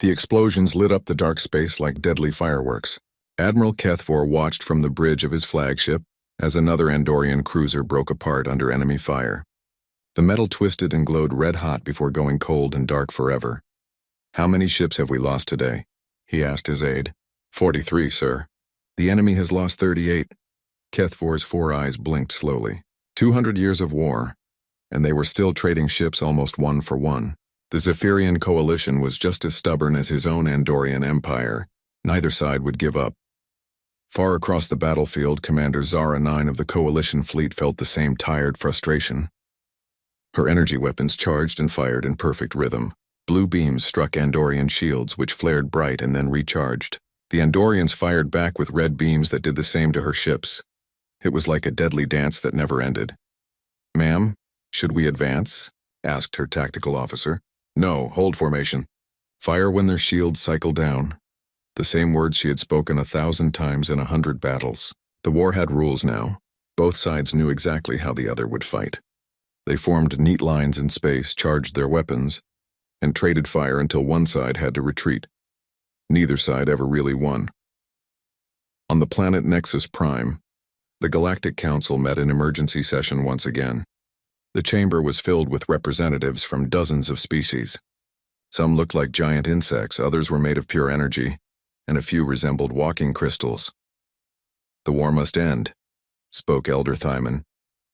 The explosions lit up the dark space like deadly fireworks. Admiral Kethfor watched from the bridge of his flagship as another Andorian cruiser broke apart under enemy fire. The metal twisted and glowed red-hot before going cold and dark forever. "How many ships have we lost today?" he asked his aide. 43, sir. "The enemy has lost 38. Kethfor's four eyes blinked slowly. 200 years of war, and they were still trading ships almost one for one. The Zephyrian coalition was just as stubborn as his own Andorian empire. Neither side would give up. Far across the battlefield, Commander Zara 9 of the coalition fleet felt the same tired frustration. Her energy weapons charged and fired in perfect rhythm. Blue beams struck Andorian shields, which flared bright and then recharged. The Andorians fired back with red beams that did the same to her ships. It was like a deadly dance that never ended. "Ma'am, should we advance?" asked her tactical officer. "No, hold formation. Fire when their shields cycle down." The same words she had spoken 1,000 times in 100 battles. The war had rules now. Both sides knew exactly how the other would fight. They formed neat lines in space, charged their weapons, and traded fire until one side had to retreat. Neither side ever really won. On the planet Nexus Prime, the Galactic Council met in emergency session once again. The chamber was filled with representatives from dozens of species. Some looked like giant insects, others were made of pure energy, and a few resembled walking crystals. "The war must end," spoke Elder Thyman,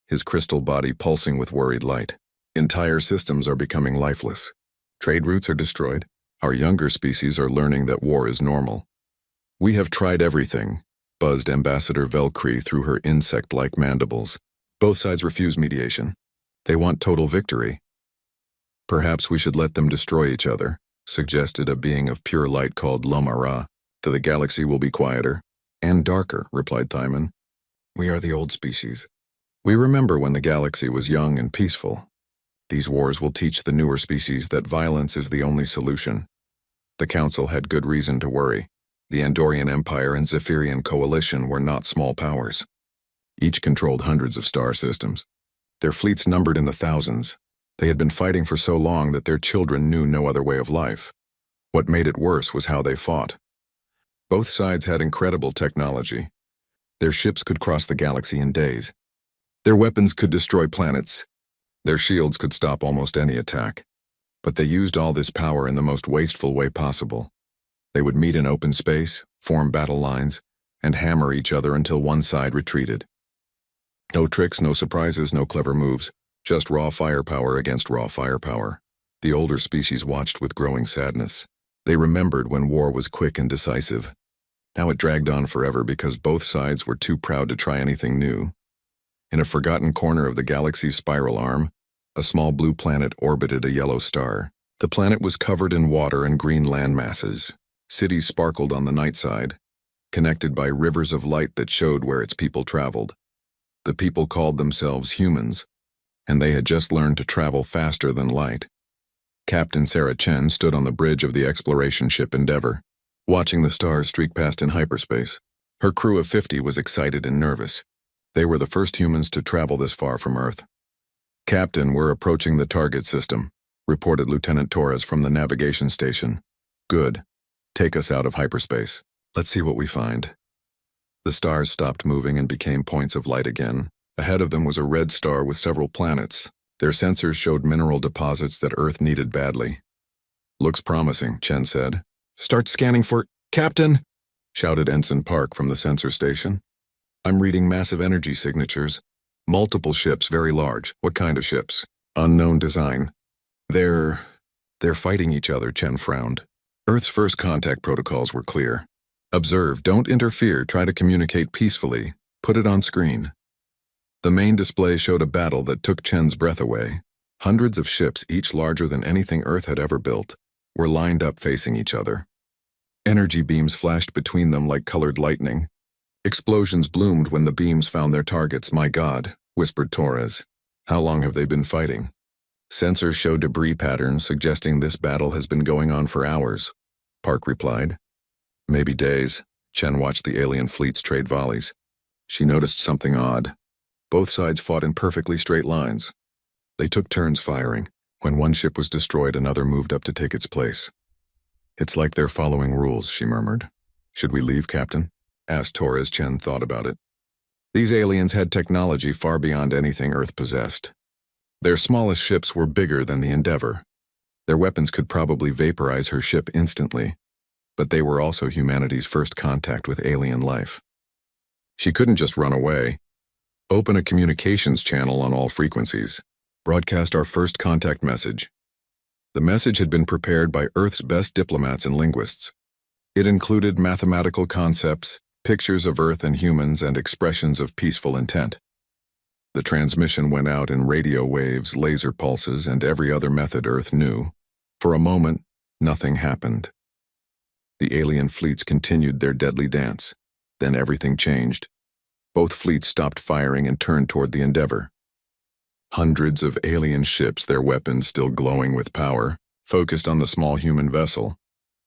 his crystal body pulsing with worried light. "Entire systems are becoming lifeless. Trade routes are destroyed. Our younger species are learning that war is normal. We have tried everything," buzzed Ambassador Velcree through her insect-like mandibles. "Both sides refuse mediation. They want total victory." "Perhaps we should let them destroy each other," suggested a being of pure light called Lomara. "The galaxy will be quieter." "And darker," replied Thyman. "We are the old species. We remember when the galaxy was young and peaceful. These wars will teach the newer species that violence is the only solution." The Council had good reason to worry. The Andorian Empire and Zephyrian coalition were not small powers. Each controlled hundreds of star systems. Their fleets numbered in the thousands. They had been fighting for so long that their children knew no other way of life. What made it worse was how they fought. Both sides had incredible technology. Their ships could cross the galaxy in days. Their weapons could destroy planets. Their shields could stop almost any attack. But they used all this power in the most wasteful way possible. They would meet in open space, form battle lines, and hammer each other until one side retreated. No tricks, no surprises, no clever moves, just raw firepower against raw firepower. The older species watched with growing sadness. They remembered when war was quick and decisive. Now it dragged on forever because both sides were too proud to try anything new. In a forgotten corner of the galaxy's spiral arm, a small blue planet orbited a yellow star. The planet was covered in water and green land masses. Cities sparkled on the night side, connected by rivers of light that showed where its people traveled. The people called themselves humans, and they had just learned to travel faster than light. Captain Sarah Chen stood on the bridge of the exploration ship Endeavour, watching the stars streak past in hyperspace. Her crew of 50 was excited and nervous. They were the first humans to travel this far from Earth. "Captain, we're approaching the target system," reported Lieutenant Torres from the navigation station. "Good. Take us out of hyperspace. Let's see what we find." The stars stopped moving and became points of light again. Ahead of them was a red star with several planets. Their sensors showed mineral deposits that Earth needed badly. "Looks promising," Chen said. "Start scanning for—" "Captain!" shouted Ensign Park from the sensor station. "I'm reading massive energy signatures. Multiple ships, very large. What kind of ships?" "Unknown design." They're fighting each other," Chen frowned. Earth's first contact protocols were clear. "Observe, don't interfere, try to communicate peacefully. Put it on screen." The main display showed a battle that took Chen's breath away. Hundreds of ships, each larger than anything Earth had ever built, were lined up facing each other. Energy beams flashed between them like colored lightning. Explosions bloomed when the beams found their targets. "My God," whispered Torres. "How long have they been fighting?" "Sensors show debris patterns suggesting this battle has been going on for hours," Park replied. "Maybe days." Chen watched the alien fleets trade volleys. She noticed something odd. Both sides fought in perfectly straight lines. They took turns firing. When one ship was destroyed, another moved up to take its place. It's like they're following rules, she murmured. Should we leave, Captain? Asked Tor as Chen thought about it. These aliens had technology far beyond anything Earth possessed. Their smallest ships were bigger than the Endeavor. Their weapons could probably vaporize her ship instantly, but they were also humanity's first contact with alien life. She couldn't just run away. Open a communications channel on all frequencies. Broadcast our first contact message. The message had been prepared by Earth's best diplomats and linguists. It included mathematical concepts, pictures of Earth and humans, and expressions of peaceful intent. The transmission went out in radio waves, laser pulses, and every other method Earth knew. For a moment, nothing happened. The alien fleets continued their deadly dance. Then everything changed. Both fleets stopped firing and turned toward the Endeavor. Hundreds of alien ships, their weapons still glowing with power, focused on the small human vessel.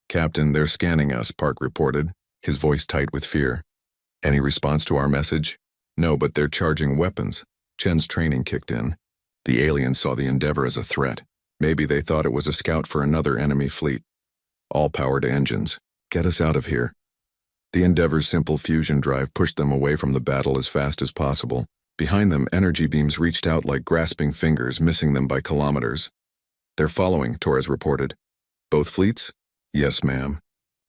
Captain, they're scanning us, Park reported, his voice tight with fear. Any response to our message? No, but they're charging weapons. Chen's training kicked in. The aliens saw the Endeavor as a threat. Maybe they thought it was a scout for another enemy fleet. All power to engines. Get us out of here. The Endeavor's simple fusion drive pushed them away from the battle as fast as possible. Behind them, energy beams reached out like grasping fingers, missing them by kilometers. They're following, Torres reported. Both fleets? Yes, ma'am.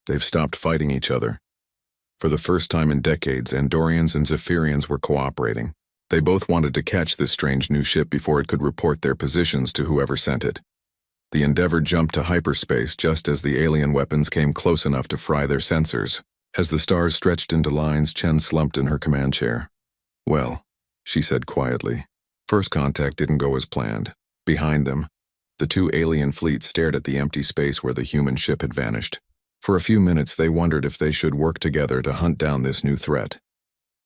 They've stopped fighting each other. For the first time in decades, Andorians and Zephyrians were cooperating. They both wanted to catch this strange new ship before it could report their positions to whoever sent it. The Endeavor jumped to hyperspace just as the alien weapons came close enough to fry their sensors. As the stars stretched into lines, Chen slumped in her command chair. Well, she said quietly. First contact didn't go as planned. Behind them, the two alien fleets stared at the empty space where the human ship had vanished. For a few minutes they wondered if they should work together to hunt down this new threat.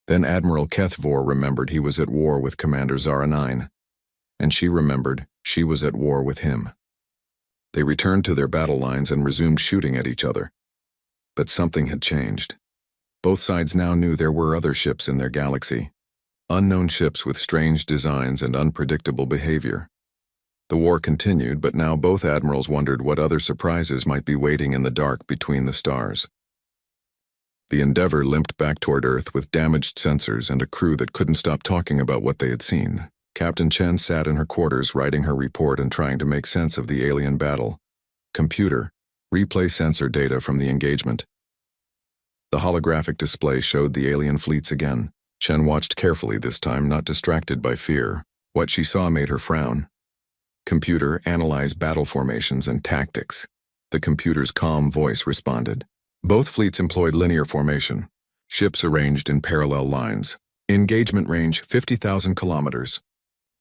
Then Admiral Kethvor remembered he was at war with Commander Zara 9, and she remembered she was at war with him. They returned to their battle lines and resumed shooting at each other. But something had changed. Both sides now knew there were other ships in their galaxy. Unknown ships with strange designs and unpredictable behavior. The war continued, but now both admirals wondered what other surprises might be waiting in the dark between the stars. The Endeavor limped back toward Earth with damaged sensors and a crew that couldn't stop talking about what they had seen. Captain Chen sat in her quarters writing her report and trying to make sense of the alien battle. Computer, replay sensor data from the engagement. The holographic display showed the alien fleets again. Chen watched carefully this time, not distracted by fear. What she saw made her frown. Computer, analyze battle formations and tactics. The computer's calm voice responded. Both fleets employed linear formation. Ships arranged in parallel lines. Engagement range 50,000 kilometers.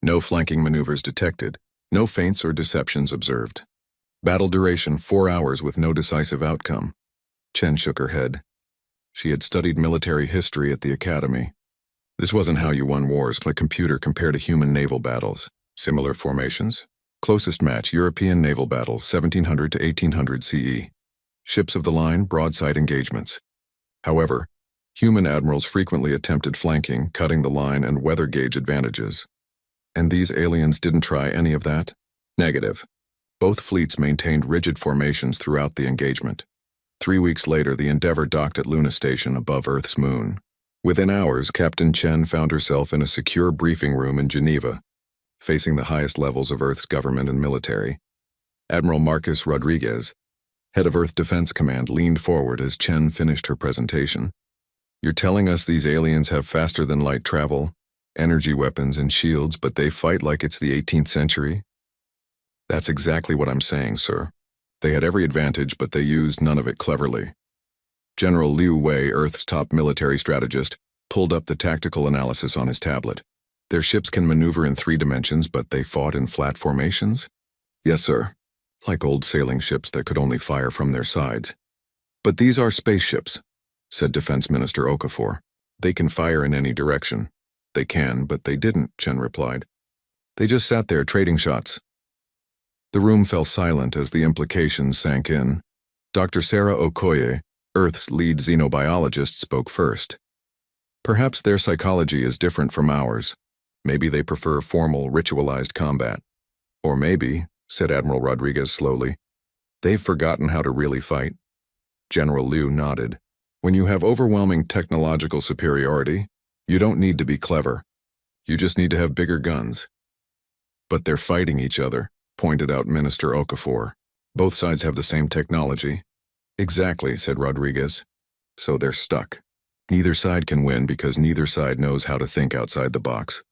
No flanking maneuvers detected. No feints or deceptions observed. Battle duration 4 hours with no decisive outcome. Chen shook her head. She had studied military history at the academy. This wasn't how you won wars, but a computer compared to human naval battles. Similar formations. Closest match, European naval battles, 1700 to 1800 CE. Ships of the line, broadside engagements. However, human admirals frequently attempted flanking, cutting the line, and weather gauge advantages. And these aliens didn't try any of that? Negative. Both fleets maintained rigid formations throughout the engagement. 3 weeks later, the Endeavor docked at Luna Station above Earth's moon. Within hours, Captain Chen found herself in a secure briefing room in Geneva, facing the highest levels of Earth's government and military. Admiral Marcus Rodriguez, head of Earth Defense Command, leaned forward as Chen finished her presentation. You're telling us these aliens have faster-than-light travel, energy weapons, and shields, but they fight like it's the 18th century? That's exactly what I'm saying, sir. They had every advantage, but they used none of it cleverly. General Liu Wei, Earth's top military strategist, pulled up the tactical analysis on his tablet. Their ships can maneuver in 3 dimensions, but they fought in flat formations? Yes, sir. Like old sailing ships that could only fire from their sides. But these are spaceships, said Defense Minister Okafor. They can fire in any direction. They can, but they didn't, Chen replied. They just sat there trading shots. The room fell silent as the implications sank in. Dr. Sarah Okoye, Earth's lead xenobiologist, spoke first. Perhaps their psychology is different from ours. Maybe they prefer formal, ritualized combat. Or maybe, said Admiral Rodriguez slowly, They've forgotten how to really fight. General Liu nodded. When you have overwhelming technological superiority, you don't need to be clever. You just need to have bigger guns. But they're fighting each other, pointed out Minister Okafor. Both sides have the same technology. Exactly, said Rodriguez. So they're stuck. Neither side can win because neither side knows how to think outside the box.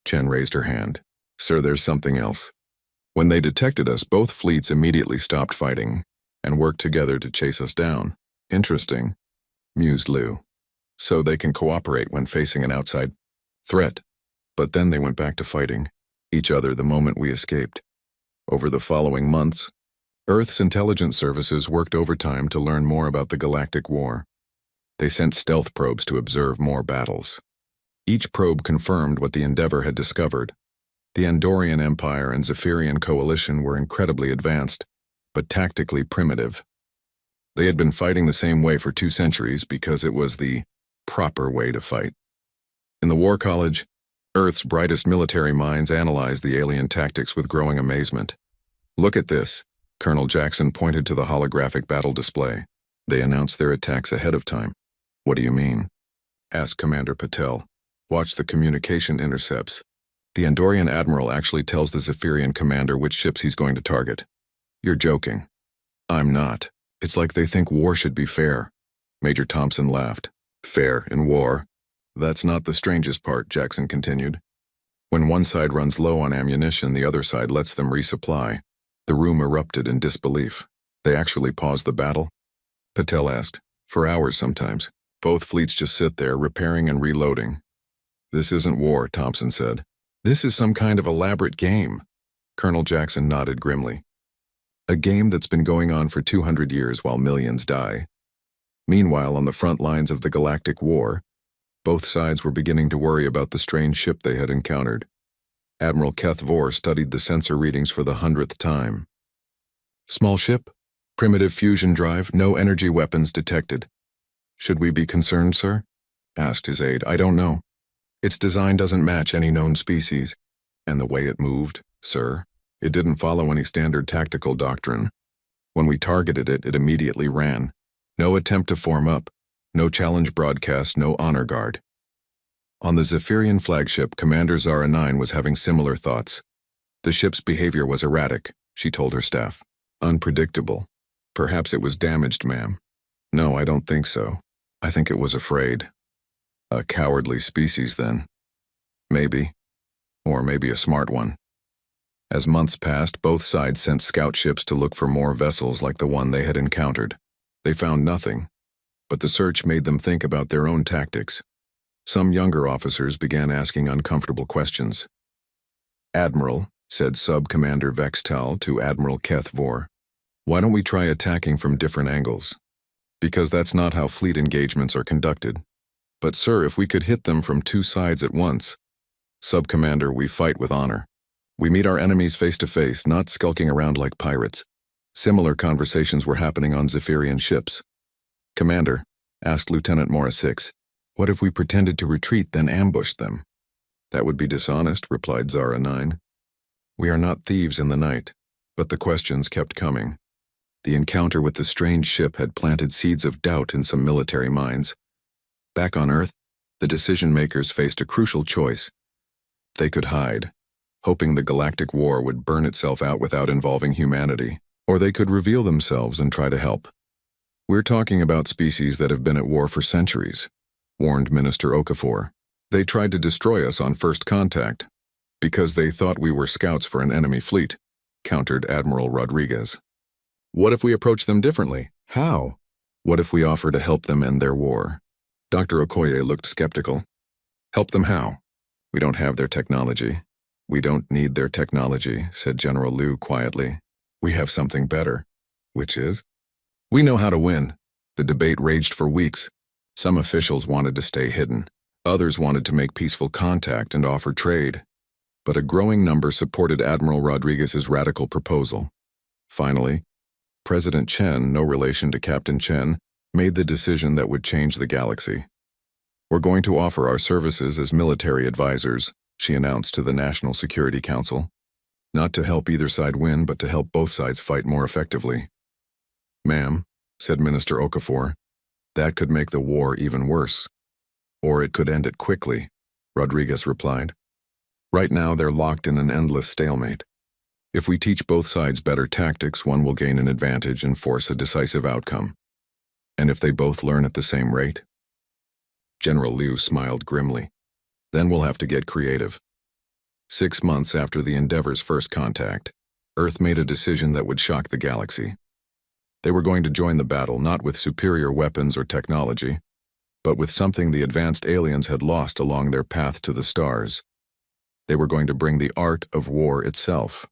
Chen raised her hand. Sir, there's something else. When they detected us, both fleets immediately stopped fighting and worked together to chase us down. Interesting, mused Liu. So they can cooperate when facing an outside threat. But then they went back to fighting each other the moment we escaped. Over the following months, Earth's intelligence services worked overtime to learn more about the galactic war. They sent stealth probes to observe more battles. Each probe confirmed what the Endeavor had discovered. The Andorian Empire and Zephyrian coalition were incredibly advanced, but tactically primitive. They had been fighting the same way for 2 centuries because it was the proper way to fight. In the War College, Earth's brightest military minds analyzed the alien tactics with growing amazement. Look at this. Colonel Jackson pointed to the holographic battle display. They announced their attacks ahead of time. What do you mean? Asked Commander Patel. Watch the communication intercepts. The Andorian admiral actually tells the Zephyrian commander which ships he's going to target. You're joking. I'm not. It's like they think war should be fair. Major Thompson laughed. Fair in war? That's not the strangest part, Jackson continued. When one side runs low on ammunition, the other side lets them resupply. The room erupted in disbelief. They actually paused the battle? Patel asked. For hours sometimes. Both fleets just sit there, repairing and reloading. This isn't war, Thompson said. This is some kind of elaborate game. Colonel Jackson nodded grimly. A game that's been going on for 200 years while millions die. Meanwhile, on the front lines of the galactic war, both sides were beginning to worry about the strange ship they had encountered. Admiral Kethvor studied the sensor readings for the 100th time. Small ship, primitive fusion drive, no energy weapons detected. Should we be concerned, sir? Asked his aide. I don't know. Its design doesn't match any known species. And the way it moved, sir, it didn't follow any standard tactical doctrine. When we targeted it, it immediately ran. No attempt to form up, no challenge broadcast, no honor guard. On the Zephyrian flagship, Commander Zara 9 was having similar thoughts. The ship's behavior was erratic, she told her staff. Unpredictable. Perhaps it was damaged, ma'am. No, I don't think so. I think it was afraid. A cowardly species, then. Maybe. Or maybe a smart one. As months passed, both sides sent scout ships to look for more vessels like the one they had encountered. They found nothing, but the search made them think about their own tactics. Some younger officers began asking uncomfortable questions. Admiral, said Sub-Commander Vextal to Admiral Kethvor, why don't we try attacking from different angles? Because that's not how fleet engagements are conducted. But sir, if we could hit them from 2 sides at once. Sub-Commander, we fight with honor. We meet our enemies face to face, not skulking around like pirates. Similar conversations were happening on Zephyrian ships. Commander, asked Lieutenant Morris 6, what if we pretended to retreat, then ambushed them? That would be dishonest, replied Zara 9. We are not thieves in the night, but the questions kept coming. The encounter with the strange ship had planted seeds of doubt in some military minds. Back on Earth, the decision-makers faced a crucial choice. They could hide, hoping the galactic war would burn itself out without involving humanity, or they could reveal themselves and try to help. We're talking about species that have been at war for centuries, warned Minister Okafor. They tried to destroy us on first contact, because they thought we were scouts for an enemy fleet, countered Admiral Rodriguez. What if we approach them differently? How? What if we offer to help them end their war? Dr. Okoye looked skeptical. Help them how? We don't have their technology. We don't need their technology, said General Liu quietly. We have something better. Which is? We know how to win. The debate raged for weeks. Some officials wanted to stay hidden. Others wanted to make peaceful contact and offer trade. But a growing number supported Admiral Rodriguez's radical proposal. Finally, President Chen, no relation to Captain Chen, made the decision that would change the galaxy. We're going to offer our services as military advisors, she announced to the National Security Council. Not to help either side win, but to help both sides fight more effectively. "Ma'am," said Minister Okafor, "that could make the war even worse. Or it could end it quickly," Rodriguez replied. "Right now they're locked in an endless stalemate. If we teach both sides better tactics, one will gain an advantage and force a decisive outcome. And if they both learn at the same rate?" General Liu smiled grimly. "Then we'll have to get creative." 6 months after the Endeavor's first contact, Earth made a decision that would shock the galaxy. They were going to join the battle not with superior weapons or technology, but with something the advanced aliens had lost along their path to the stars. They were going to bring the art of war itself.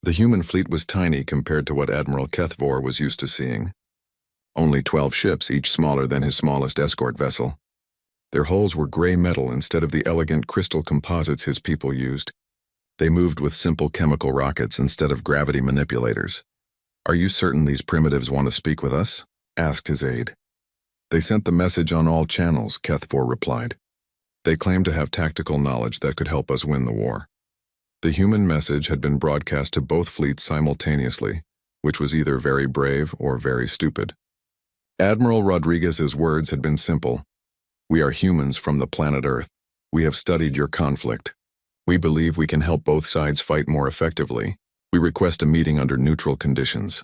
The human fleet was tiny compared to what Admiral Kethvor was used to seeing. Only 12 ships, each smaller than his smallest escort vessel. Their hulls were gray metal instead of the elegant crystal composites his people used. They moved with simple chemical rockets instead of gravity manipulators. "Are you certain these primitives want to speak with us?" asked his aide. "They sent the message on all channels," Kethvor replied. "They claimed to have tactical knowledge that could help us win the war." The human message had been broadcast to both fleets simultaneously, which was either very brave or very stupid. Admiral Rodriguez's words had been simple. "We are humans from the planet Earth. We have studied your conflict. We believe we can help both sides fight more effectively. We request a meeting under neutral conditions."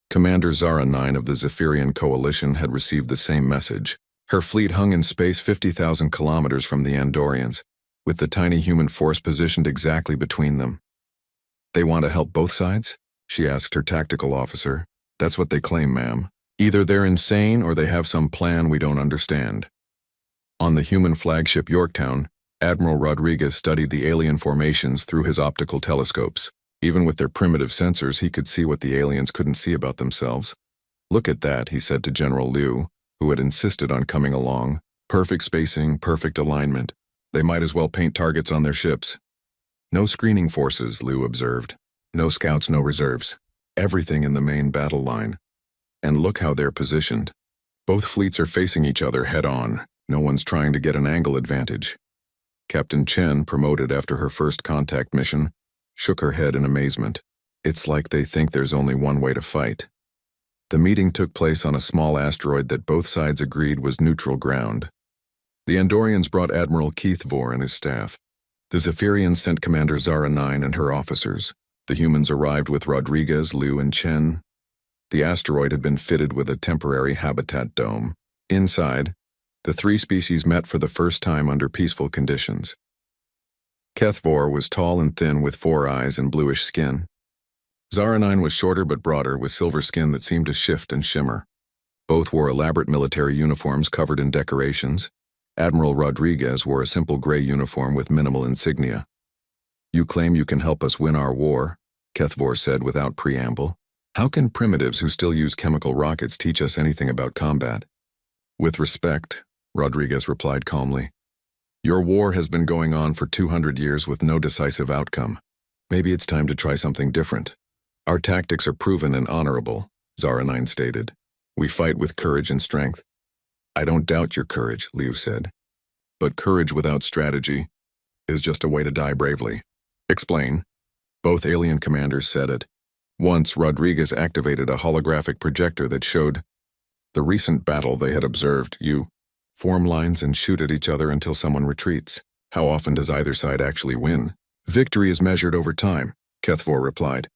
Commander Zara 9 of the Zephyrian Coalition had received the same message. Her fleet hung in space 50,000 kilometers from the Andorians, with the tiny human force positioned exactly between them. "They want to help both sides?" she asked her tactical officer. "That's what they claim, ma'am. Either they're insane or they have some plan we don't understand." On the human flagship Yorktown, Admiral Rodriguez studied the alien formations through his optical telescopes. Even with their primitive sensors, he could see what the aliens couldn't see about themselves. "Look at that," he said to General Liu, who had insisted on coming along. "Perfect spacing, perfect alignment. They might as well paint targets on their ships." "No screening forces," Liu observed. "No scouts, no reserves. Everything in the main battle line. And look how they're positioned. Both fleets are facing each other head-on. No one's trying to get an angle advantage." Captain Chen, promoted after her first contact mission, shook her head in amazement. "It's like they think there's only one way to fight." The meeting took place on a small asteroid that both sides agreed was neutral ground. The Andorians brought Admiral Kethvor and his staff. The Zephyrians sent Commander Zara 9 and her officers. The humans arrived with Rodriguez, Liu, and Chen. The asteroid had been fitted with a temporary habitat dome. Inside, the three species met for the first time under peaceful conditions. Kethvor was tall and thin with 4 eyes and bluish skin. Zara 9 was shorter but broader with silver skin that seemed to shift and shimmer. Both wore elaborate military uniforms covered in decorations. Admiral Rodriguez wore a simple gray uniform with minimal insignia. "You claim you can help us win our war," Kethvor said without preamble. "How can primitives who still use chemical rockets teach us anything about combat?" "With respect," Rodriguez replied calmly. "Your war has been going on for 200 years with no decisive outcome. Maybe it's time to try something different. Our tactics are proven and honorable," Zara 9 stated. "We fight with courage and strength." "I don't doubt your courage," Liu said. "But courage without strategy is just a way to die bravely." "Explain." Both alien commanders said it. Once, Rodriguez activated a holographic projector that showed the recent battle they had observed. "You form lines and shoot at each other until someone retreats. How often does either side actually win?" "Victory is measured over time," Kethvor replied.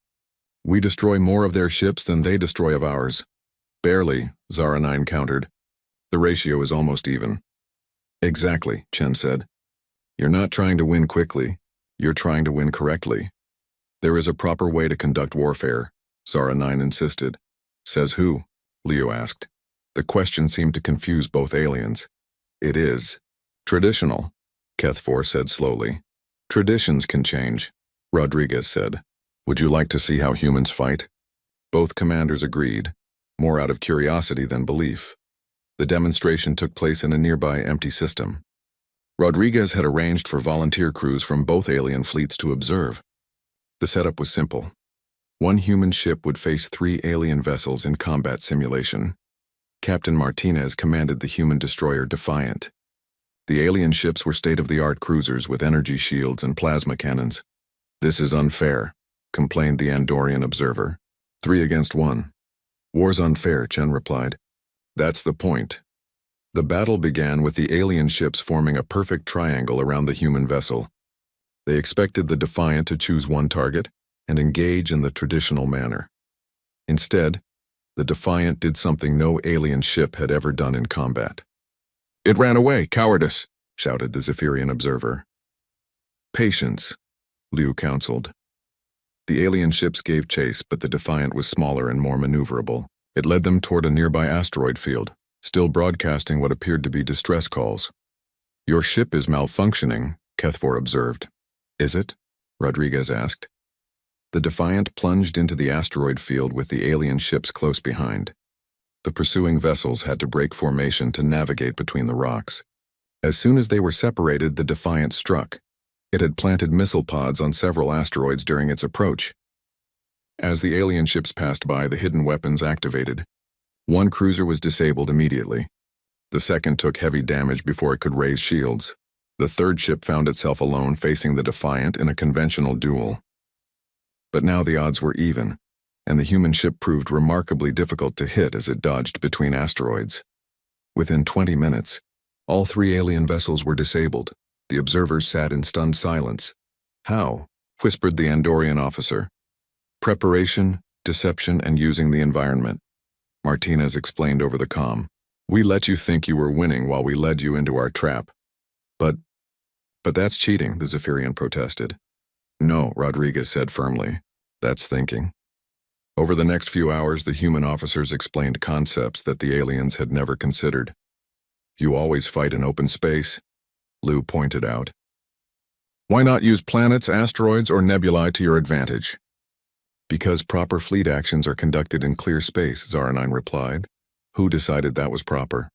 "We destroy more of their ships than they destroy of ours." "Barely," Zara 9 countered. "The ratio is almost even." "Exactly," Chen said. "You're not trying to win quickly. You're trying to win correctly." "There is a proper way to conduct warfare," Zara 9 insisted. "Says who?" Leo asked. The question seemed to confuse both aliens. "It is traditional," Kethvor said slowly. "Traditions can change," Rodriguez said. "Would you like to see how humans fight?" Both commanders agreed, more out of curiosity than belief. The demonstration took place in a nearby empty system. Rodriguez had arranged for volunteer crews from both alien fleets to observe. The setup was simple. One human ship would face 3 alien vessels in combat simulation. Captain Martinez commanded the human destroyer Defiant. The alien ships were state-of-the-art cruisers with energy shields and plasma cannons. "This is unfair," complained the Andorian observer. 3 against 1. War's unfair, Chen replied. That's the point. The battle began with the alien ships forming a perfect triangle around the human vessel. They expected the Defiant to choose one target and engage in the traditional manner. Instead, the Defiant did something no alien ship had ever done in combat. It ran away, cowardice, shouted the Zephyrian observer. Patience, Liu counseled. The alien ships gave chase, but the Defiant was smaller and more maneuverable. It led them toward a nearby asteroid field, still broadcasting what appeared to be distress calls. Your ship is malfunctioning, Kethvor observed. Is it? Rodriguez asked. The Defiant plunged into the asteroid field with the alien ships close behind. The pursuing vessels had to break formation to navigate between the rocks. As soon as they were separated, the Defiant struck. It had planted missile pods on several asteroids during its approach. As the alien ships passed by, the hidden weapons activated. One cruiser was disabled immediately. The second took heavy damage before it could raise shields. The third ship found itself alone facing the Defiant in a conventional duel. But now the odds were even, and the human ship proved remarkably difficult to hit as it dodged between asteroids. Within 20 minutes, all three alien vessels were disabled. The observers sat in stunned silence. How? Whispered the Andorian officer. Preparation, deception, and using the environment. Martinez explained over the comm. We let you think you were winning while we led you into our trap. But that's cheating, the Zephyrian protested. No, Rodriguez said firmly. That's thinking. Over the next few hours, the human officers explained concepts that the aliens had never considered. You always fight in open space, Liu pointed out. Why not use planets, asteroids, or nebulae to your advantage? Because proper fleet actions are conducted in clear space, Zaranine replied. Who decided that was proper?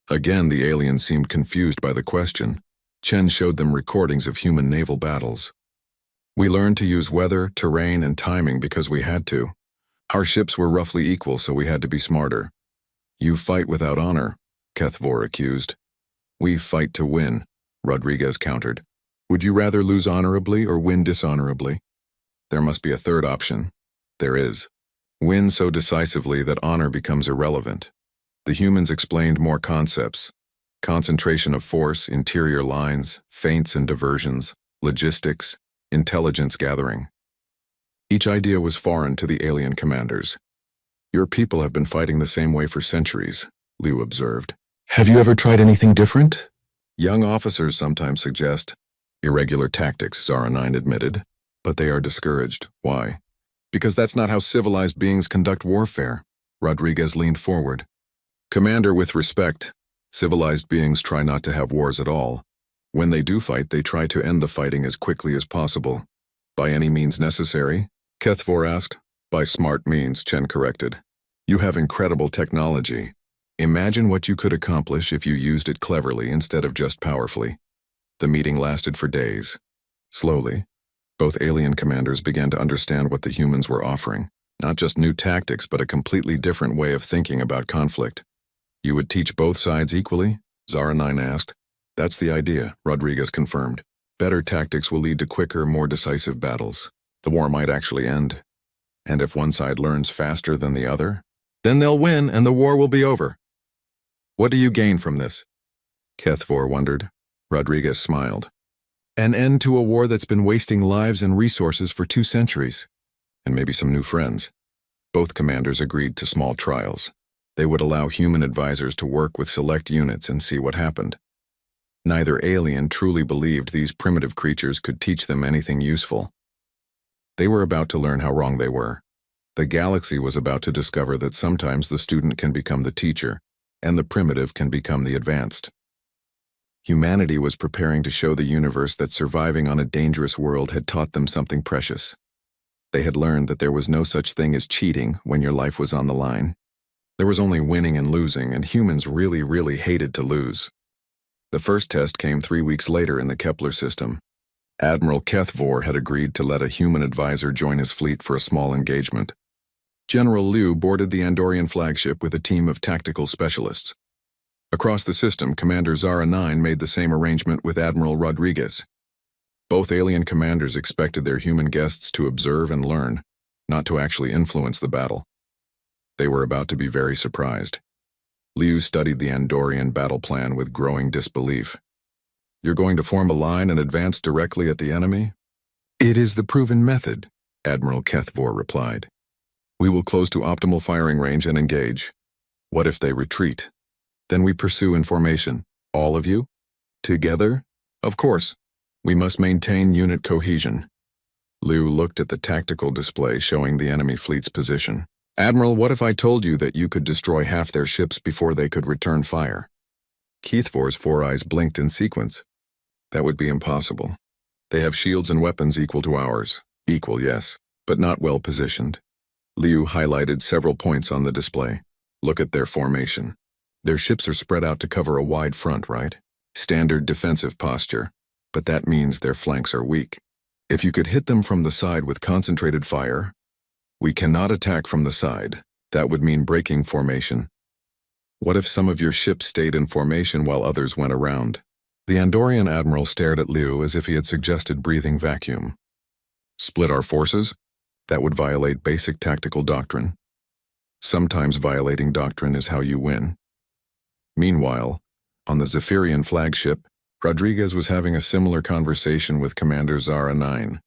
Again, the aliens seemed confused by the question. Chen showed them recordings of human naval battles. We learned to use weather, terrain, and timing because we had to. Our ships were roughly equal, so we had to be smarter. You fight without honor, Kethvor accused. We fight to win, Rodriguez countered. Would you rather lose honorably or win dishonorably? There must be a third option. There is. Win so decisively that honor becomes irrelevant. The humans explained more concepts. Concentration of force, interior lines, feints and diversions, logistics, intelligence gathering. Each idea was foreign to the alien commanders. Your people have been fighting the same way for centuries, Liu observed. Have you ever tried anything different? Young officers sometimes suggest. Irregular tactics, Zaranine admitted. But they are discouraged. Why? Because that's not how civilized beings conduct warfare. Rodriguez leaned forward. Commander, with respect, civilized beings try not to have wars at all. When they do fight, they try to end the fighting as quickly as possible. By any means necessary? Kethvor asked. By smart means, Chen corrected. You have incredible technology. Imagine what you could accomplish if you used it cleverly instead of just powerfully. The meeting lasted for days. Slowly, both alien commanders began to understand what the humans were offering. Not just new tactics, but a completely different way of thinking about conflict. You would teach both sides equally? Zaranine asked. That's the idea, Rodriguez confirmed. Better tactics will lead to quicker, more decisive battles. The war might actually end. And if one side learns faster than the other, then they'll win and the war will be over. What do you gain from this? Kethvor wondered. Rodriguez smiled. An end to a war that's been wasting lives and resources for 2 centuries. And maybe some new friends. Both commanders agreed to small trials. They would allow human advisors to work with select units and see what happened. Neither alien truly believed these primitive creatures could teach them anything useful. They were about to learn how wrong they were. The galaxy was about to discover that sometimes the student can become the teacher, and the primitive can become the advanced. Humanity was preparing to show the universe that surviving on a dangerous world had taught them something precious. They had learned that there was no such thing as cheating when your life was on the line. There was only winning and losing, and humans really hated to lose. The first test came 3 weeks later in the Kepler system. Admiral Kethvor had agreed to let a human advisor join his fleet for a small engagement. General Liu boarded the Andorian flagship with a team of tactical specialists. Across the system, Commander Zaranine made the same arrangement with Admiral Rodriguez. Both alien commanders expected their human guests to observe and learn, not to actually influence the battle. They were about to be very surprised. Liu studied the Andorian battle plan with growing disbelief. You're going to form a line and advance directly at the enemy? It is the proven method, Admiral Kethvor replied. We will close to optimal firing range and engage. What if they retreat? Then we pursue in formation. All of you? Together? Of course. We must maintain unit cohesion. Liu looked at the tactical display showing the enemy fleet's position. Admiral, what if I told you that you could destroy half their ships before they could return fire? Kethvor's 4 eyes blinked in sequence. That would be impossible. They have shields and weapons equal to ours. Equal, yes, but not well positioned. Liu highlighted several points on the display. Look at their formation. Their ships are spread out to cover a wide front, right? Standard defensive posture, but that means their flanks are weak. If you could hit them from the side with concentrated fire, we cannot attack from the side. That would mean breaking formation. What if some of your ships stayed in formation while others went around? The Andorian admiral stared at Liu as if he had suggested breathing vacuum. Split our forces? That would violate basic tactical doctrine. Sometimes violating doctrine is how you win. Meanwhile, on the Zephyrian flagship, Rodriguez was having a similar conversation with Commander Zara 9.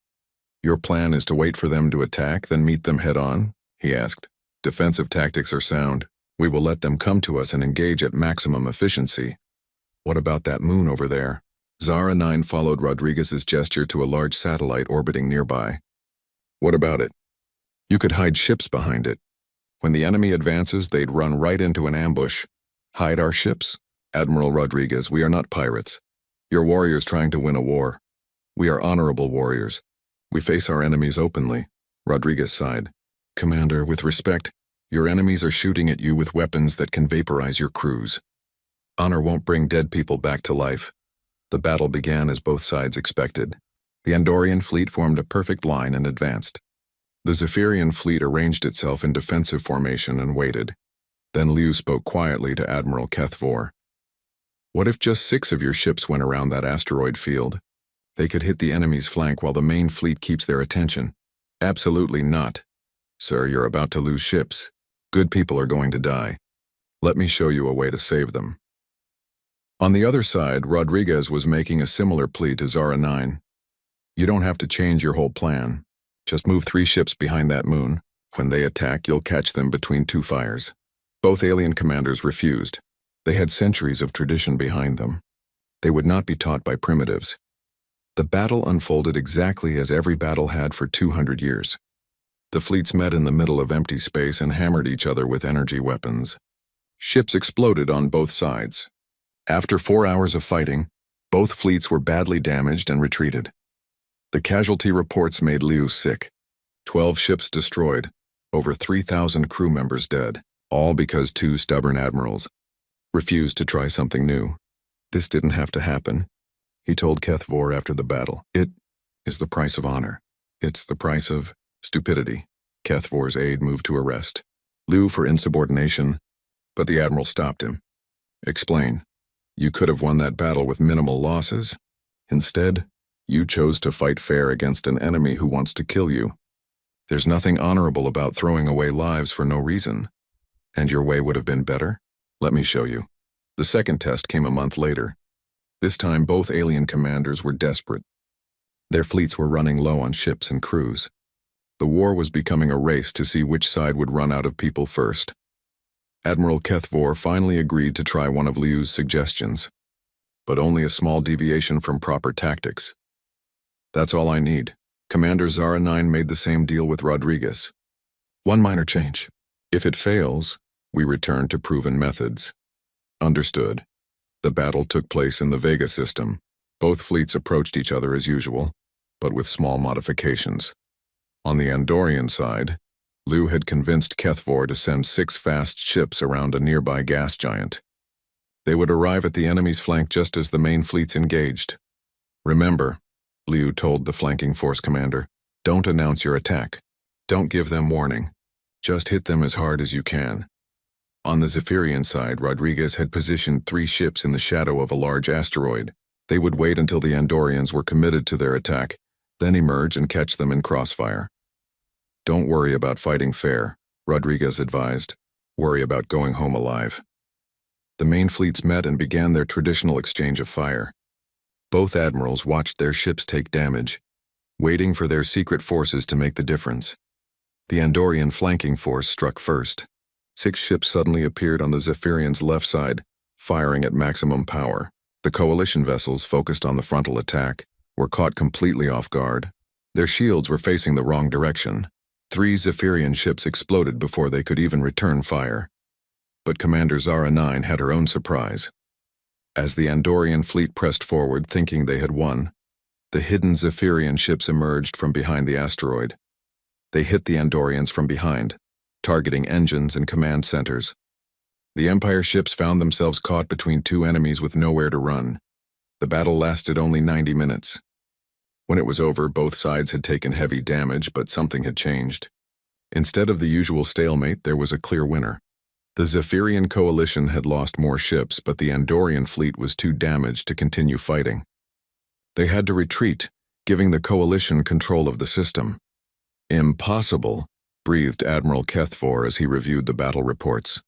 Your plan is to wait for them to attack, then meet them head-on? He asked. Defensive tactics are sound. We will let them come to us and engage at maximum efficiency. What about that moon over there? Zara 9 followed Rodriguez's gesture to a large satellite orbiting nearby. What about it? You could hide ships behind it. When the enemy advances, they'd run right into an ambush. Hide our ships? Admiral Rodriguez, we are not pirates. You're warriors trying to win a war. We are honorable warriors. We face our enemies openly. Rodriguez sighed. Commander, with respect, your enemies are shooting at you with weapons that can vaporize your crews. Honor won't bring dead people back to life. The battle began as both sides expected. The Andorian fleet formed a perfect line and advanced. The Zephyrian fleet arranged itself in defensive formation and waited. Then Liu spoke quietly to Admiral Kethvor. What if just 6 of your ships went around that asteroid field? They could hit the enemy's flank while the main fleet keeps their attention. Absolutely not. Sir, you're about to lose ships. Good people are going to die. Let me show you a way to save them. On the other side, Rodriguez was making a similar plea to Zara 9. You don't have to change your whole plan. Just move 3 ships behind that moon. When they attack, you'll catch them between 2 fires. Both alien commanders refused. They had centuries of tradition behind them. They would not be taught by primitives. The battle unfolded exactly as every battle had for 200 years. The fleets met in the middle of empty space and hammered each other with energy weapons. Ships exploded on both sides. After 4 hours of fighting, both fleets were badly damaged and retreated. The casualty reports made Liu sick. 12 ships destroyed, over 3,000 crew members dead, all because 2 stubborn admirals refused to try something new. This didn't have to happen, he told Kethvor after the battle. It is the price of honor. It's the price of stupidity. Kethvor's aide moved to arrest Liu for insubordination, but the admiral stopped him. Explain. You could have won that battle with minimal losses. Instead, you chose to fight fair against an enemy who wants to kill you. There's nothing honorable about throwing away lives for no reason. And your way would have been better? Let me show you. The second test came a month later. This time, both alien commanders were desperate. Their fleets were running low on ships and crews. The war was becoming a race to see which side would run out of people first. Admiral Kethvor finally agreed to try one of Liu's suggestions, but only a small deviation from proper tactics. That's all I need. Commander Zara 9 made the same deal with Rodriguez. One minor change. If it fails, we return to proven methods. Understood. The battle took place in the Vega system. Both fleets approached each other as usual, but with small modifications. On the Andorian side, Liu had convinced Kethvor to send 6 fast ships around a nearby gas giant. They would arrive at the enemy's flank just as the main fleets engaged. Remember, Liu told the flanking force commander, don't announce your attack. Don't give them warning. Just hit them as hard as you can. On the Zephyrian side, Rodriguez had positioned 3 ships in the shadow of a large asteroid. They would wait until the Andorians were committed to their attack, then emerge and catch them in crossfire. Don't worry about fighting fair. Rodriguez advised. Worry about going home alive. The main fleets met and began their traditional exchange of fire. Both admirals watched their ships take damage, waiting for their secret forces to make the difference. The Andorian flanking force struck first. 6 ships suddenly appeared on the Zephyrian's left side, firing at maximum power. The coalition vessels, focused on the frontal attack, were caught completely off guard. Their shields were facing the wrong direction. 3 Zephyrian ships exploded before they could even return fire. But Commander Zara 9 had her own surprise. As the Andorian fleet pressed forward thinking they had won, the hidden Zephyrian ships emerged from behind the asteroid. They hit the Andorians from behind, targeting engines and command centers. The Empire ships found themselves caught between 2 enemies with nowhere to run. The battle lasted only 90 minutes. When it was over, both sides had taken heavy damage, but something had changed. Instead of the usual stalemate, there was a clear winner. The Zephyrian coalition had lost more ships, but the Andorian fleet was too damaged to continue fighting. They had to retreat, giving the coalition control of the system. Impossible, breathed Admiral Kethfor as he reviewed the battle reports.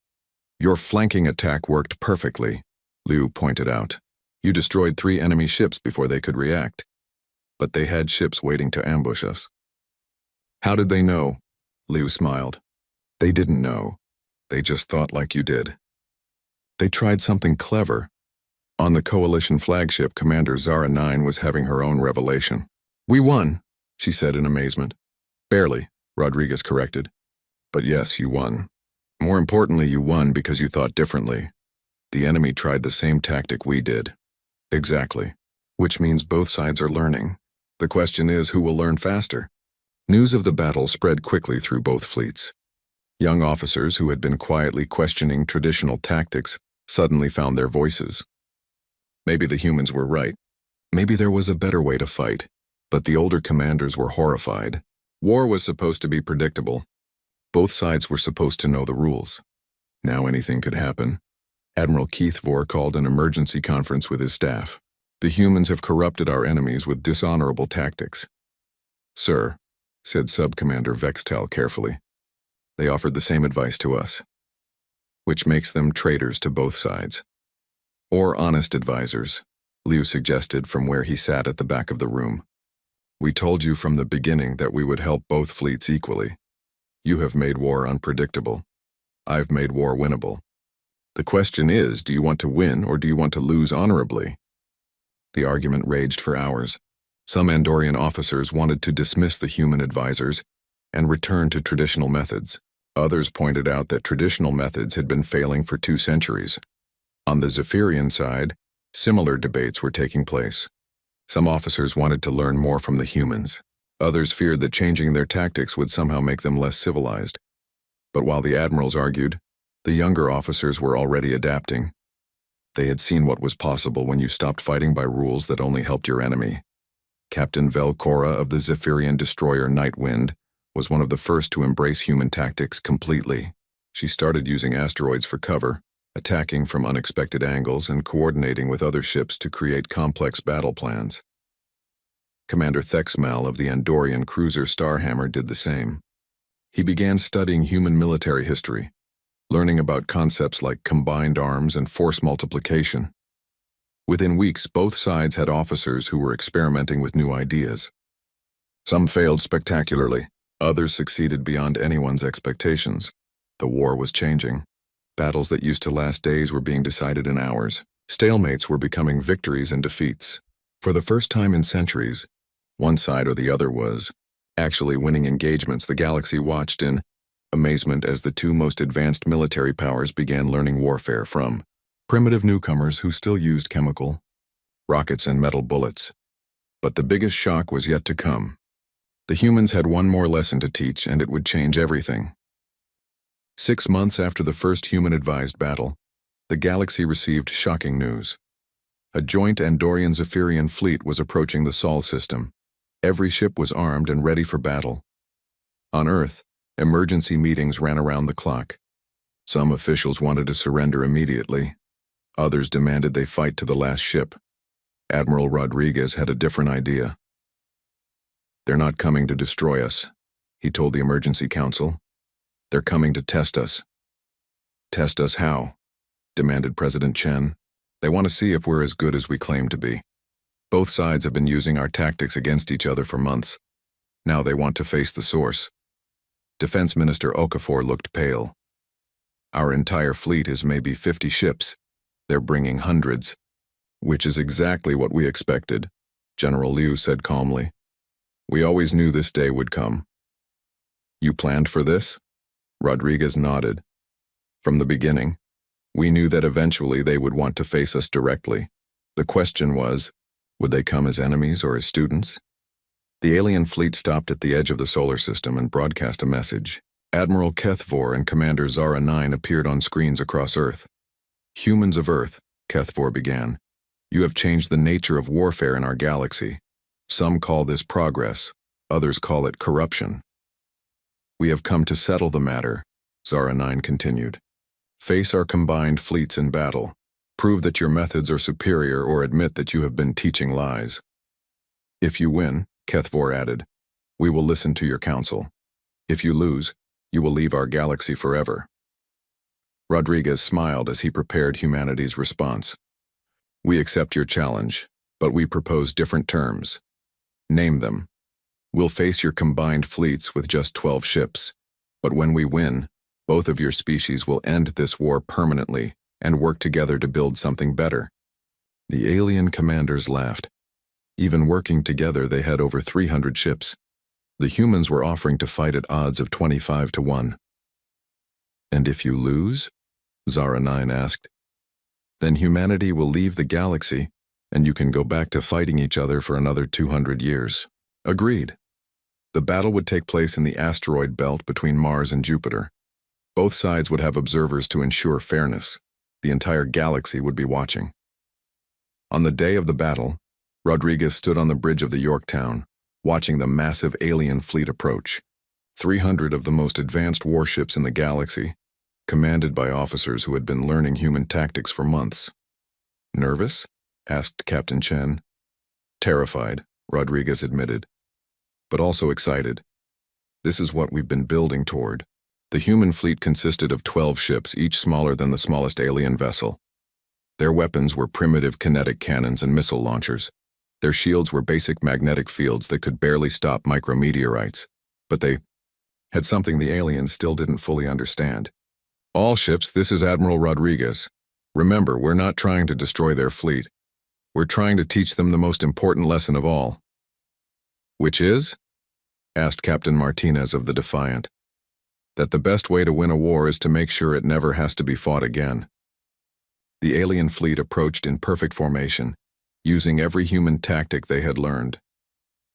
Your flanking attack worked perfectly, Liu pointed out. You destroyed 3 enemy ships before they could react. But they had ships waiting to ambush us. How did they know? Liu smiled. They didn't know. They just thought like you did. They tried something clever. On the coalition flagship, Commander Zara 9 was having her own revelation. We won, she said in amazement. Barely, Rodriguez corrected. But yes, you won. More importantly, you won because you thought differently. The enemy tried the same tactic we did. Exactly. Which means both sides are learning. The question is, who will learn faster? News of the battle spread quickly through both fleets. Young officers who had been quietly questioning traditional tactics suddenly found their voices. Maybe the humans were right. Maybe there was a better way to fight. But the older commanders were horrified. War was supposed to be predictable. Both sides were supposed to know the rules. Now anything could happen. Admiral Kethfor called an emergency conference with his staff. The humans have corrupted our enemies with dishonorable tactics. Sir, said Sub-Commander Vextel carefully. They offered the same advice to us, which makes them traitors to both sides. Or honest advisors, Liu suggested from where he sat at the back of the room. We told you from the beginning that we would help both fleets equally. You have made war unpredictable. I've made war winnable. The question is, do you want to win or do you want to lose honorably? The argument raged for hours. Some Andorian officers wanted to dismiss the human advisors and return to traditional methods. Others pointed out that traditional methods had been failing for 2 centuries. On the Zephyrian side, similar debates were taking place. Some officers wanted to learn more from the humans. Others feared that changing their tactics would somehow make them less civilized. But while the admirals argued, the younger officers were already adapting. They had seen what was possible when you stopped fighting by rules that only helped your enemy. Captain Velcora of the Zephyrian destroyer Nightwind was one of the first to embrace human tactics completely. She started using asteroids for cover, attacking from unexpected angles and coordinating with other ships to create complex battle plans. Commander Thexmal of the Andorian cruiser Starhammer did the same. He began studying human military history, learning about concepts like combined arms and force multiplication. Within weeks, both sides had officers who were experimenting with new ideas. Some failed spectacularly. Others succeeded beyond anyone's expectations. The war was changing. Battles that used to last days were being decided in hours. Stalemates were becoming victories and defeats. For the first time in centuries, one side or the other was actually winning engagements. The galaxy watched in amazement as the 2 most advanced military powers began learning warfare from primitive newcomers who still used chemical, rockets, and metal bullets. But the biggest shock was yet to come. The humans had one more lesson to teach, and it would change everything. 6 months after the first human-advised battle, the galaxy received shocking news. A joint Andorian-Zephyrian fleet was approaching the Sol system. Every ship was armed and ready for battle. On Earth, emergency meetings ran around the clock. Some officials wanted to surrender immediately. Others demanded they fight to the last ship. Admiral Rodriguez had a different idea. They're not coming to destroy us, he told the emergency council. They're coming to test us. Test us how? Demanded President Chen. They want to see if we're as good as we claim to be. Both sides have been using our tactics against each other for months. Now they want to face the source. Defense Minister Okafor looked pale. Our entire fleet is maybe 50 ships. They're bringing hundreds. Which is exactly what we expected, General Liu said calmly. We always knew this day would come. You planned for this? Rodriguez nodded. From the beginning, we knew that eventually they would want to face us directly. The question was, would they come as enemies or as students? The alien fleet stopped at the edge of the solar system and broadcast a message. Admiral Kethvor and Commander Zara 9 appeared on screens across Earth. Humans of Earth, Kethvor began. You have changed the nature of warfare in our galaxy. Some call this progress, others call it corruption. We have come to settle the matter, Zara 9 continued. Face our combined fleets in battle. Prove that your methods are superior or admit that you have been teaching lies. If you win, Kethvor added, we will listen to your counsel. If you lose, you will leave our galaxy forever. Rodriguez smiled as he prepared humanity's response. We accept your challenge, but we propose different terms. Name them. We'll face your combined fleets with just 12 ships, but when we win, both of your species will end this war permanently and work together to build something better. The alien commanders laughed. Even working together, they had over 300 ships. The humans were offering to fight at odds of 25 to 1. And if you lose? Zara 9 asked. Then humanity will leave the galaxy, and you can go back to fighting each other for another 200 years. Agreed. The battle would take place in the asteroid belt between Mars and Jupiter. Both sides would have observers to ensure fairness. The entire galaxy would be watching. On the day of the battle, Rodriguez stood on the bridge of the Yorktown, watching the massive alien fleet approach. 300 of the most advanced warships in the galaxy, commanded by officers who had been learning human tactics for months. Nervous? Asked Captain Chen. Terrified, Rodriguez admitted, but also excited. This is what we've been building toward. The human fleet consisted of 12 ships, each smaller than the smallest alien vessel. Their weapons were primitive kinetic cannons and missile launchers. Their shields were basic magnetic fields that could barely stop micrometeorites, but they had something the aliens still didn't fully understand. All ships, this is Admiral Rodriguez. Remember, we're not trying to destroy their fleet. We're trying to teach them the most important lesson of all. Which is? Asked Captain Martinez of the Defiant. That the best way to win a war is to make sure it never has to be fought again. The alien fleet approached in perfect formation, using every human tactic they had learned.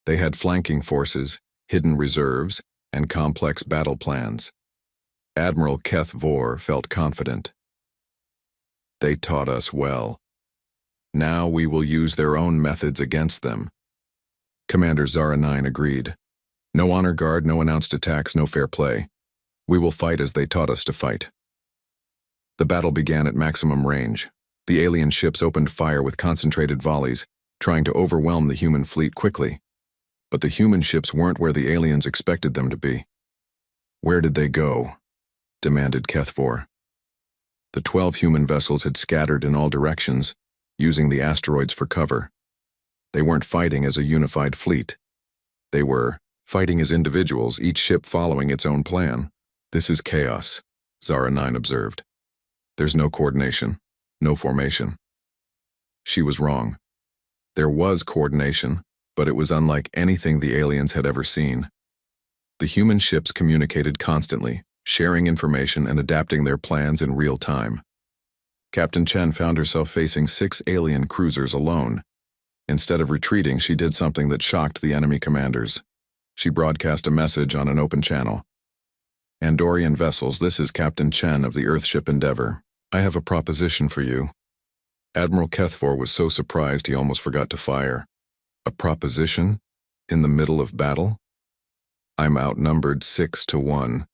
They had flanking forces, hidden reserves, and complex battle plans. Admiral Kethvor felt confident. They taught us well. Now we will use their own methods against them. Commander Zara 9 agreed. No honor guard, no announced attacks, no fair play. We will fight as they taught us to fight. The battle began at maximum range. The alien ships opened fire with concentrated volleys, trying to overwhelm the human fleet quickly. But the human ships weren't where the aliens expected them to be. Where did they go? Demanded Kethvor. The 12 human vessels had scattered in all directions, using the asteroids for cover. They weren't fighting as a unified fleet. They were fighting as individuals, each ship following its own plan. This is chaos, Zara 9 observed. There's no coordination, no formation. She was wrong. There was coordination, but it was unlike anything the aliens had ever seen. The human ships communicated constantly, sharing information and adapting their plans in real time. Captain Chen found herself facing 6 alien cruisers alone. Instead of retreating, she did something that shocked the enemy commanders. She broadcast a message on an open channel. Andorian vessels, this is Captain Chen of the Earthship Endeavor. I have a proposition for you. Admiral Kethvor was so surprised he almost forgot to fire. A proposition? In the middle of battle? I'm outnumbered 6 to 1.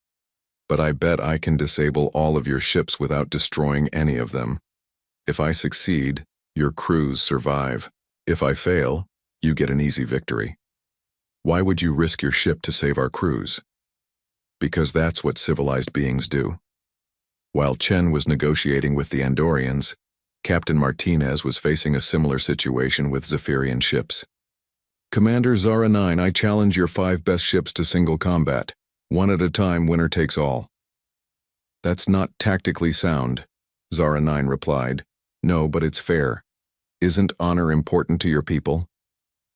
But I bet I can disable all of your ships without destroying any of them. If I succeed, your crews survive. If I fail, you get an easy victory. Why would you risk your ship to save our crews? because that's what civilized beings do. While Chen was negotiating with the Andorians, Captain Martinez was facing a similar situation with Zephyrian ships. "Commander Zara 9, I challenge your 5 best ships to single combat. One at a time, winner takes all." "That's not tactically sound," Zara 9 replied. "No, but it's fair. Isn't honor important to your people?"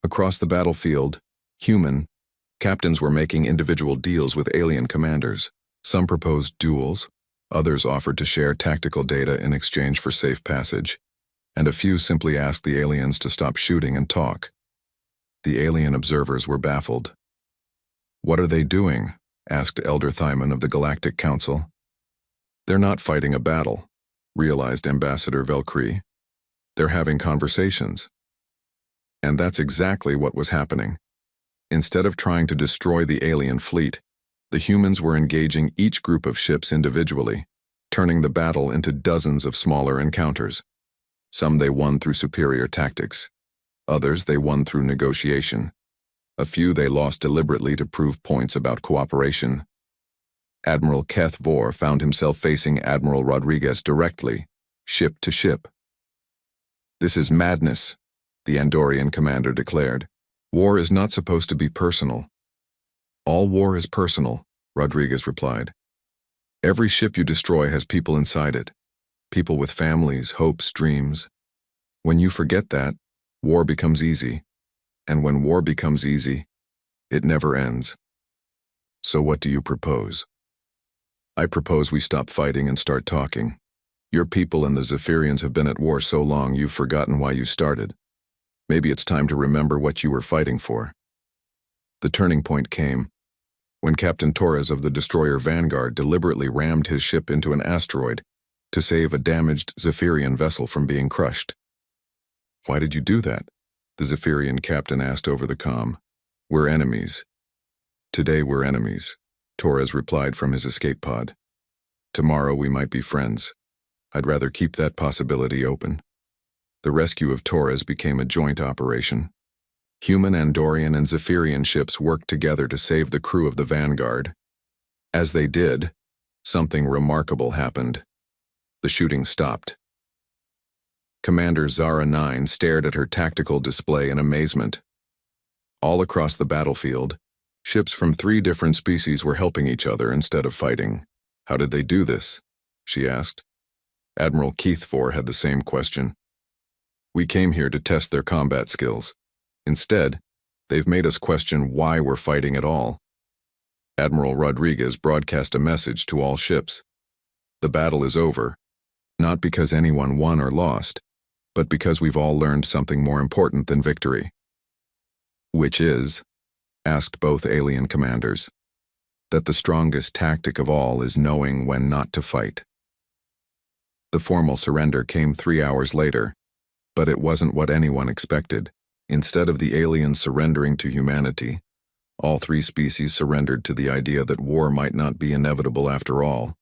Across the battlefield, human captains were making individual deals with alien commanders. Some proposed duels, others offered to share tactical data in exchange for safe passage, and a few simply asked the aliens to stop shooting and talk. The alien observers were baffled. "What are they doing?" asked Elder Thyman of the Galactic Council. "They're not fighting a battle," realized Ambassador Velcree. "They're having conversations." And that's exactly what was happening. Instead of trying to destroy the alien fleet, the humans were engaging each group of ships individually, turning the battle into dozens of smaller encounters. Some they won through superior tactics. Others they won through negotiation. A few they lost deliberately to prove points about cooperation. Admiral Keth Vor found himself facing Admiral Rodriguez directly, ship to ship. "This is madness," the Andorian commander declared. "War is not supposed to be personal." "All war is personal," Rodriguez replied. "Every ship you destroy has people inside it. People with families, hopes, dreams. When you forget that, war becomes easy. And when war becomes easy, it never ends." "So what do you propose?" "I propose we stop fighting and start talking. Your people and the Zephyrians have been at war so long you've forgotten why you started. Maybe it's time to remember what you were fighting for." The turning point came when Captain Torres of the destroyer Vanguard deliberately rammed his ship into an asteroid to save a damaged Zephyrian vessel from being crushed. "Why did you do that?" the Zephyrian captain asked over the comm. "We're enemies." "Today we're enemies," Torres replied from his escape pod. "Tomorrow we might be friends. I'd rather keep that possibility open." The rescue of Torres became a joint operation. Human, Andorian, and Zephyrian ships worked together to save the crew of the Vanguard. As they did, something remarkable happened. The shooting stopped. Commander Zara 9 stared at her tactical display in amazement. All across the battlefield, ships from 3 different species were helping each other instead of fighting. "How did they do this?" she asked. Admiral Keithfor had the same question. "We came here to test their combat skills. Instead, they've made us question why we're fighting at all." Admiral Rodriguez broadcast a message to all ships. "The battle is over, not because anyone won or lost, but because we've all learned something more important than victory." "Which is?" asked both alien commanders. "That the strongest tactic of all is knowing when not to fight." The formal surrender came 3 hours later, but it wasn't what anyone expected. Instead of the aliens surrendering to humanity, all 3 species surrendered to the idea that war might not be inevitable after all.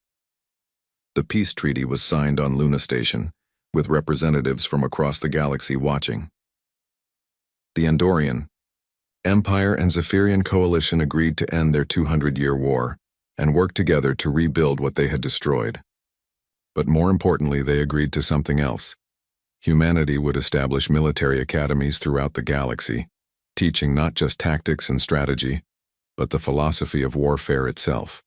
The peace treaty was signed on Luna Station, with representatives from across the galaxy watching. The Andorian, Empire, and Zephyrian coalition agreed to end their 200-year war and work together to rebuild what they had destroyed. But more importantly, they agreed to something else. Humanity would establish military academies throughout the galaxy, teaching not just tactics and strategy, but the philosophy of warfare itself.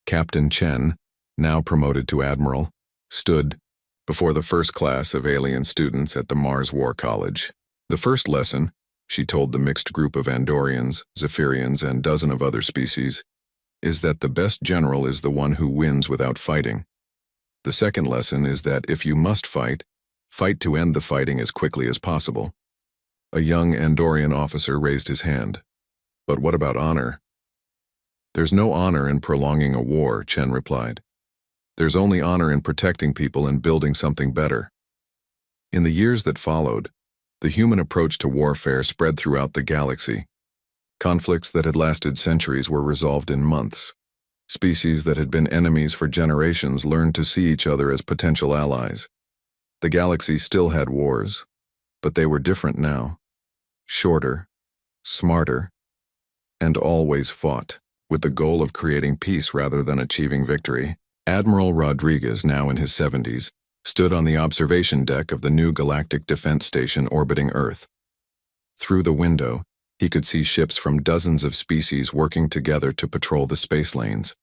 Captain Chen, now promoted to Admiral, stood before the first class of alien students at the Mars War College. "The first lesson," she told the mixed group of Andorians, Zephyrians, and dozen of other species, "is that the best general is the one who wins without fighting. The second lesson is that if you must fight, fight to end the fighting as quickly as possible." A young Andorian officer raised his hand. "But what about honor?" "There's no honor in prolonging a war," Chen replied. "There's only honor in protecting people and building something better." In the years that followed, the human approach to warfare spread throughout the galaxy. Conflicts that had lasted centuries were resolved in months. Species that had been enemies for generations learned to see each other as potential allies. The galaxy still had wars, but they were different now. Shorter, smarter, and always fought. with the goal of creating peace rather than achieving victory. Admiral Rodriguez, now in his 70s, stood on the observation deck of the new galactic defense station orbiting Earth. Through the window, he could see ships from dozens of species working together to patrol the space lanes.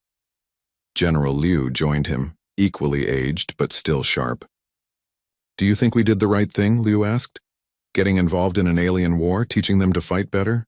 General Liu joined him, equally aged but still sharp. "Do you think we did the right thing?" Liu asked. "Getting involved in an alien war, teaching them to fight better?"